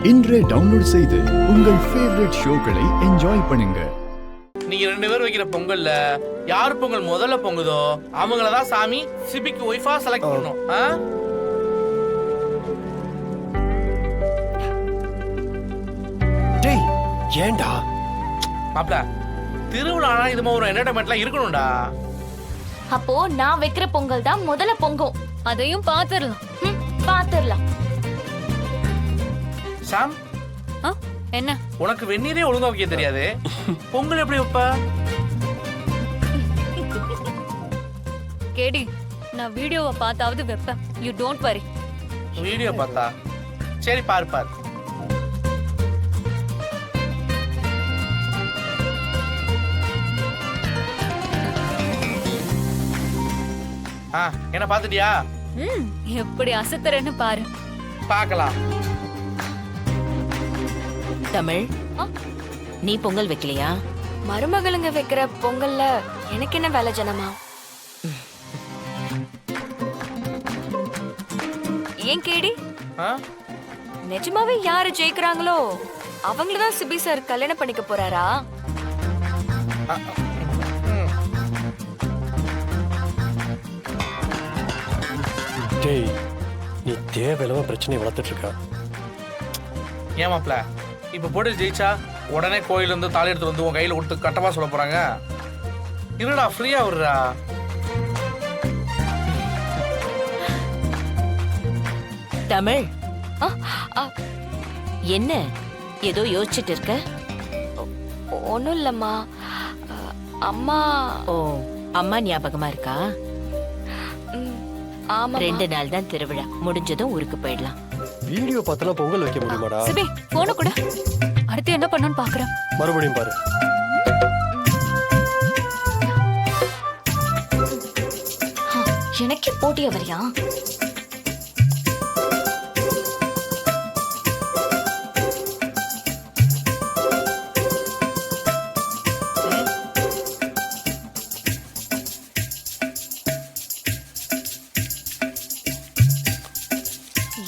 இன்றே டவுன்லோட் செய்து உங்கள் ஃபேவரட் ஷோக்களை என்ஜாய் பண்ணுங்க. நீங்க 2 பேர் வைக்கிற பொங்கல்ல யார் பொங்கல் முதல்ல பொங்குதோ அவங்கள தான் சாமி சிபிக்கு ஒய்ஃபா செலக்ட் பண்ணணும். டேய் ஏன்டா மாப்ள திருவிழானா இது மாதிரி ஒரு என்டர்டைன்மெண்ட்லாம் இருக்கணும்டா. அப்போ நான் வைக்கிற பொங்கல் தான் முதல்ல பொங்கும். அதையும் பாத்துறலாம். பாத்துறலாம். சாம் என்ன உனக்கு வெந்நீரே ஒழுங்கா வைக்க தெரியாது, பொங்கல் எப்படி வைப்ப? கேடி, நான் வீடியோவை பார்த்தாவது வைப்பேன். You don't worry. வீடியோ பார்த்தா சரி, பாரு பாரு. என்ன பாத்துட்டியா? எப்படி அசத்துறேன்னு பாரு. பார்க்கலாம். தமிழ், நீ பொங்கல் வைக்கலையா? மருமகளுங்க வைக்கிற பொங்கல்ல எனக்கு என்ன வேலை ஜனமா? ஏன் கேடி, நிஜமாவே யாரு ஜெயிக்கிறாங்களோ அவங்களதான் சிபி சார் கல்யாணம் பண்ணிக்க போறாரா? டேய், நீ தேவையில்லாம பிரச்சனையை வளர்த்துட்டு இருக்க. ஏமாப்ல இப்ப போட்டு ஜெயிச்சா உடனே கோயில இருந்து தாலி எடுத்து வந்து உன் கையில கொடுத்து கட்டமா சொல்ல போறாங்க. இருடா, ஃப்ரீயா விடுறா. தமிழ், என்ன ஏதோ யோசிச்சுட்டு இருக்க? ஒண்ணும் இல்லம்மா, அம்மா. ஓ, அம்மா ஞாபகமா இருக்கா? ஆமா, 2 நாள் தான் திருவிழா, முடிஞ்சதும் ஊருக்கு போயிடலாம். வீடியோ பார்த்தலாம் பொங்கல் வைக்க முடியுமாடா? சிபி, போன கூட. அடுத்து என்ன பண்ணணும்னு பாக்குறேன். மறுபடியும் பாரு. எனக்கு போட்டியா வரியா?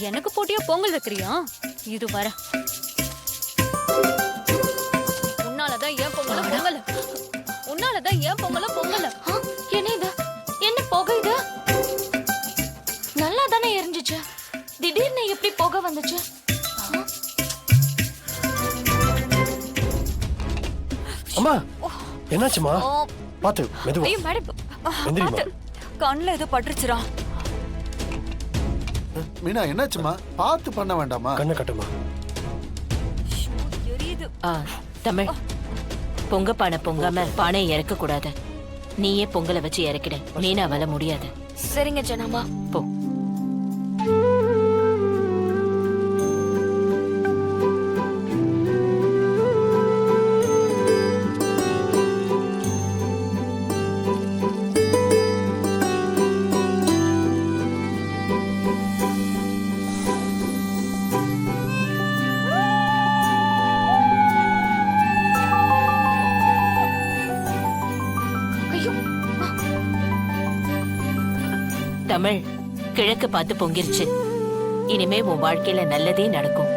எனக்கு போட்டியா பொங்கல் வைக்கிறியா? இது வர. உன்னாலதான் ஏன் பொங்கல பொங்கல, உன்னாலதான் ஏன் பொங்கல பொங்கல. என்ன இது? என்ன புகை இது? நல்லா தானே எரிஞ்சிச்சு, திடீர்னு எப்படி புகை வந்துச்சு? அம்மா, என்னாச்சுமா? பாத்து மெதுவா. ஐயோ மேடம், எந்திரிமா. கண்ணுல ஏதோ பட்டுருச்சுடா. மீனா, என்னாச்சுமா? பார்த்து பண்ண வேண்டாமா? கண்ணை கட்டுமா. எரியுது. தமிழ், பொங்க பானை பொங்காம பானையை இறக்க கூடாது. நீயே பொங்கலை வச்சு இறக்கிட. மீனாவால முடியாது. சரிங்க ஜனமா. போ. தமிழ், கிழக்கு பார்த்து பொங்கிருச்சு. இனிமே உன் வாழ்க்கையில நல்லதே நடக்கும்.